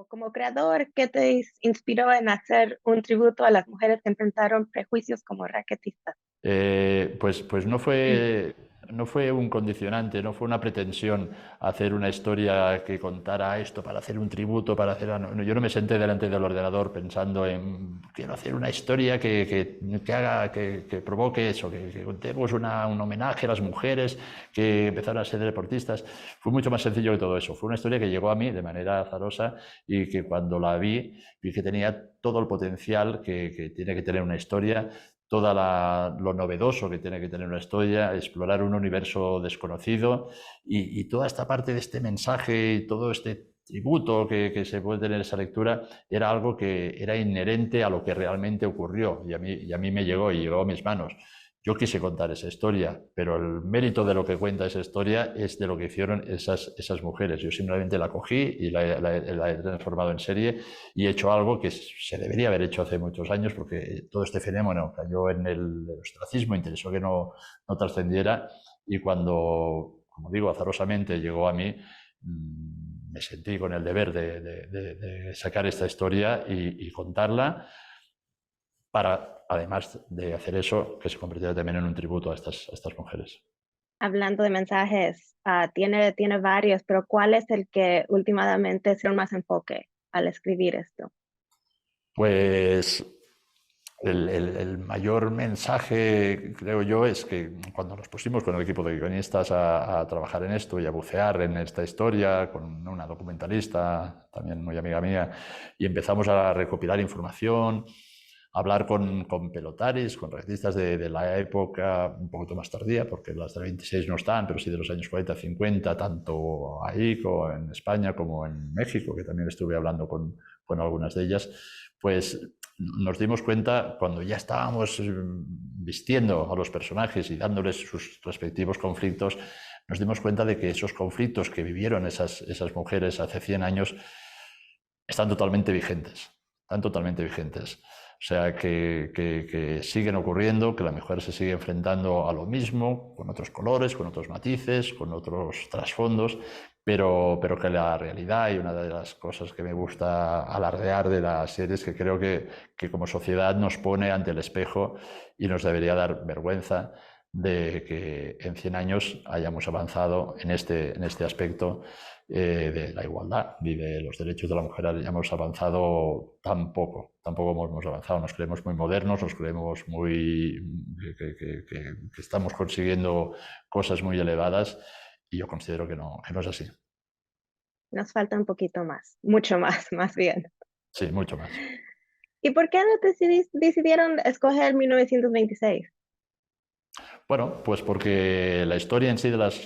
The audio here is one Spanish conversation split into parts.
como creador, ¿qué te inspiró en hacer un tributo a las mujeres que enfrentaron prejuicios como raquetistas? Pues no fue un condicionante, no fue una pretensión hacer una historia que contara esto para hacer un tributo, para hacer... no, yo no me senté delante del ordenador pensando en quiero hacer una historia que haga, que provoque eso, que contemos un homenaje a las mujeres que empezaron a ser deportistas. Fue mucho más sencillo que todo eso. Fue una historia que llegó a mí de manera azarosa y que cuando la vi que tenía todo el potencial que tiene que tener una historia, lo novedoso que tiene que tener una historia, explorar un universo desconocido y toda esta parte de este mensaje y todo este tributo se puede tener esa lectura era algo que era inherente a lo que realmente ocurrió y a mí me llegó y llegó a mis manos. Yo quise contar esa historia, pero el mérito de lo que cuenta esa historia es de lo que hicieron esas mujeres. Yo simplemente la cogí y la he transformado en serie y he hecho algo que se debería haber hecho hace muchos años porque todo este fenómeno cayó en el ostracismo, interesó que no trascendiera y cuando, como digo, azarosamente llegó a mí, me sentí con el deber de sacar esta historia y contarla para, además de hacer eso, que se convirtiera también en un tributo a estas mujeres. Hablando de mensajes, tiene varios, pero ¿cuál es el que últimamente es el más enfoque al escribir esto? Pues el mayor mensaje, creo yo, es que cuando nos pusimos con el equipo de guionistas a trabajar en esto y a bucear en esta historia, con una documentalista, también muy amiga mía, y empezamos a recopilar información, a hablar con pelotaris, con raquetistas de la época un poquito más tardía, porque las del 26 no están, pero sí de los años 40, 50, tanto ahí como en España como en México, que también estuve hablando con algunas de ellas, pues nos dimos cuenta cuando ya estábamos vistiendo a los personajes y dándoles sus respectivos conflictos, nos dimos cuenta de que esos conflictos que vivieron esas mujeres hace 100 años están totalmente vigentes, están totalmente vigentes. O sea, que siguen ocurriendo, que la mujer se sigue enfrentando a lo mismo, con otros colores, con otros matices, con otros trasfondos, pero que la realidad, y una de las cosas que me gusta alardear de la serie es que creo que como sociedad nos pone ante el espejo y nos debería dar vergüenza de que en 100 años hayamos avanzado en este aspecto de la igualdad y de los derechos de la mujer hayamos avanzado tan poco hemos avanzado. Nos creemos muy modernos, nos creemos muy que estamos consiguiendo cosas muy elevadas y yo considero que no es así. Nos falta un poquito más, mucho más, más bien. Sí, mucho más. ¿Y por qué no decidieron escoger 1926? Bueno, pues porque la historia en sí de las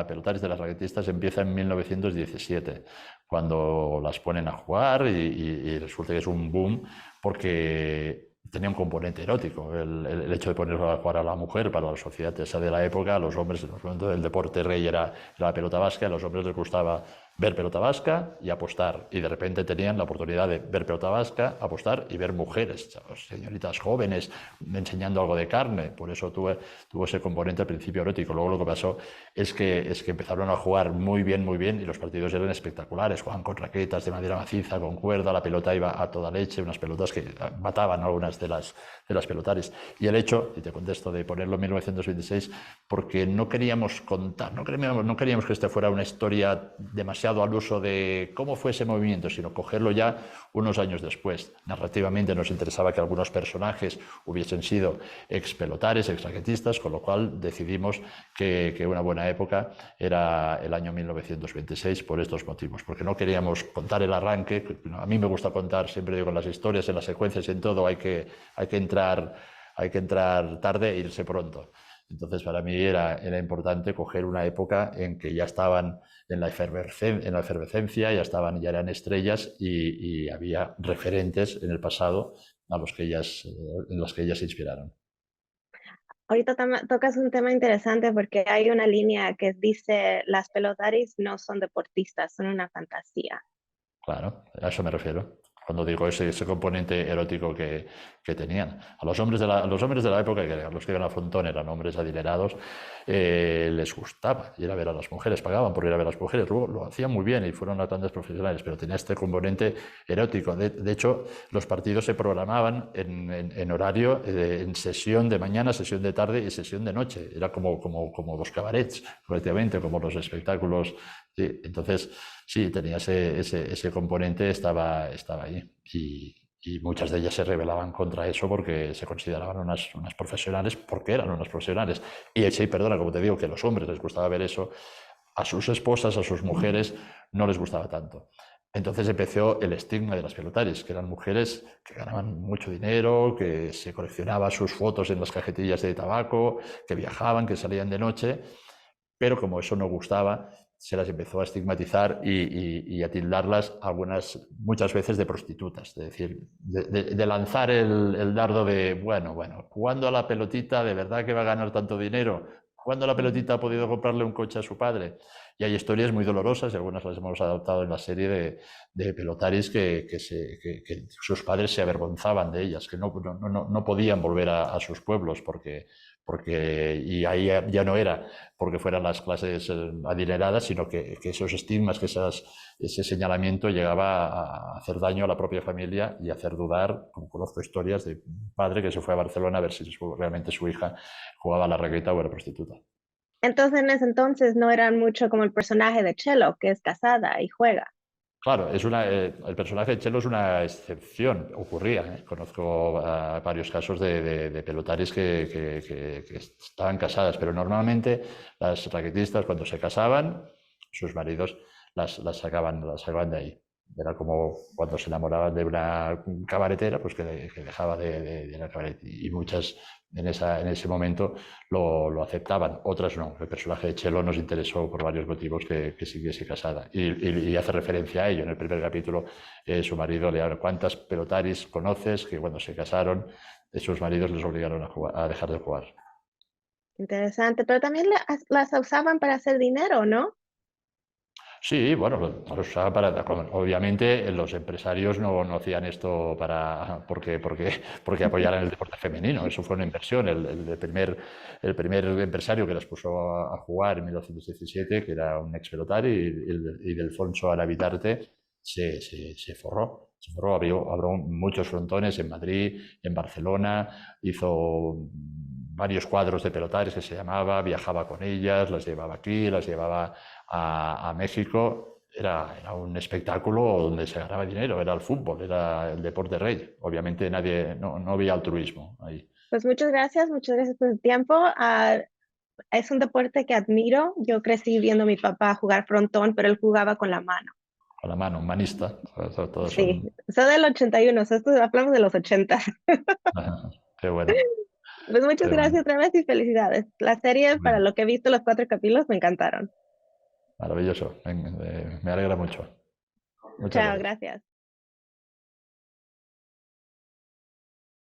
pelotaris, de las raquetistas, empieza en 1917, cuando las ponen a jugar y resulta que es un boom porque tenía un componente erótico. El hecho de poner a jugar a la mujer para la sociedad esa de la época, a los hombres, en los momentos del deporte rey era la pelota vasca, a los hombres les gustaba ver pelota vasca y apostar. Y de repente tenían la oportunidad de ver pelota vasca, apostar y ver mujeres, señoritas jóvenes, enseñando algo de carne. Por eso tuvo ese componente al principio erótico. Luego lo que pasó es que empezaron a jugar muy bien y los partidos eran espectaculares. Jugaban con raquetas de madera maciza, con cuerda, la pelota iba a toda leche, unas pelotas que mataban algunas de las pelotares. Y el hecho, y te contesto, de ponerlo en 1926, porque no queríamos contar, no queríamos que este fuera una historia demasiado al uso de cómo fue ese movimiento, sino cogerlo ya unos años después. Narrativamente nos interesaba que algunos personajes hubiesen sido ex pelotares, ex raquetistas, con lo cual decidimos que una buena época era el año 1926 por estos motivos, porque no queríamos contar el arranque. A mí me gusta contar, siempre digo, en las historias, en las secuencias, en todo, hay que entrar tarde e irse pronto. Entonces, para mí era importante coger una época en que ya estaban en la efervescencia, ya eran estrellas y había referentes en el pasado en los que ellas se inspiraron. Ahorita tocas un tema interesante porque hay una línea que dice, las pelotaris no son deportistas, son una fantasía. Claro, a eso me refiero. Cuando digo ese componente erótico que tenían. A los hombres de la época, que los que iban a Frontón eran hombres adinerados, les gustaba ir a ver a las mujeres, pagaban por ir a ver a las mujeres, luego lo hacían muy bien y fueron a grandes profesionales, pero tenía este componente erótico. De hecho, los partidos se programaban en horario, en sesión de mañana, sesión de tarde y sesión de noche. Era como los cabarets, prácticamente, como los espectáculos. Sí, entonces, sí, tenía ese componente, estaba ahí. Y muchas de ellas se rebelaban contra eso porque se consideraban unas profesionales, porque eran unas profesionales. Y sí, perdona, como te digo, que a los hombres les gustaba ver eso, a sus esposas, a sus mujeres, no les gustaba tanto. Entonces empezó el estigma de las pelotaris, que eran mujeres que ganaban mucho dinero, que se coleccionaban sus fotos en las cajetillas de tabaco, que viajaban, que salían de noche, pero como eso no gustaba, se las empezó a estigmatizar y a tildarlas muchas veces de prostitutas, es decir, de lanzar el dardo de, bueno, jugando a la pelotita, ¿de verdad que va a ganar tanto dinero? ¿Cuándo la pelotita ha podido comprarle un coche a su padre? Y hay historias muy dolorosas, y algunas las hemos adaptado en la serie de pelotaris que sus padres se avergonzaban de ellas, que no podían volver a sus pueblos y ahí ya no era porque fueran las clases adineradas, sino que esos estigmas, ese señalamiento llegaba a hacer daño a la propia familia y hacer dudar. Conozco historias de un padre que se fue a Barcelona a ver si realmente su hija jugaba a la raqueta o era prostituta. Entonces, en ese entonces no eran mucho como el personaje de Chelo, que es casada y juega. Claro, el personaje de Chelo es una excepción, ocurría. Conozco varios casos de pelotaris que estaban casadas, pero normalmente las raquetistas cuando se casaban, sus maridos las sacaban de ahí. Era como cuando se enamoraban de una cabaretera, pues que dejaba de la cabaret. Y muchas en ese momento lo aceptaban, otras no. El personaje de Chelo nos interesó por varios motivos que siguiese casada. Y hace referencia a ello. En el primer capítulo, su marido le habla: ¿cuántas pelotaris conoces que cuando se casaron, sus maridos les obligaron a dejar de jugar? Interesante, pero también las usaban para hacer dinero, ¿no? Sí, bueno, lo usaba obviamente los empresarios no hacían esto porque apoyaran el deporte femenino, eso fue una inversión. El primer empresario que las puso a jugar en 1917, que era un ex pelotari, y Delfonso Aravitarte, se forró. Abrió muchos frontones en Madrid, en Barcelona, hizo varios cuadros de pelotaris que se llamaba, viajaba con ellas, las llevaba aquí, las llevaba a México. Era un espectáculo donde se ganaba dinero, era el fútbol, era el deporte rey. Obviamente no había altruismo ahí. Pues muchas gracias por el tiempo. Es un deporte que admiro. Yo crecí viendo a mi papá jugar frontón, pero él jugaba con la mano. Con la mano, humanista. Todos Sí, son... soy del 81, estos hablamos de los 80. Qué bueno, Pues muchas qué bueno. gracias otra vez y felicidades. La serie, para lo que he visto, los 4 capítulos me encantaron. Maravilloso. Me alegra mucho. Muchas Chao, gracias. gracias.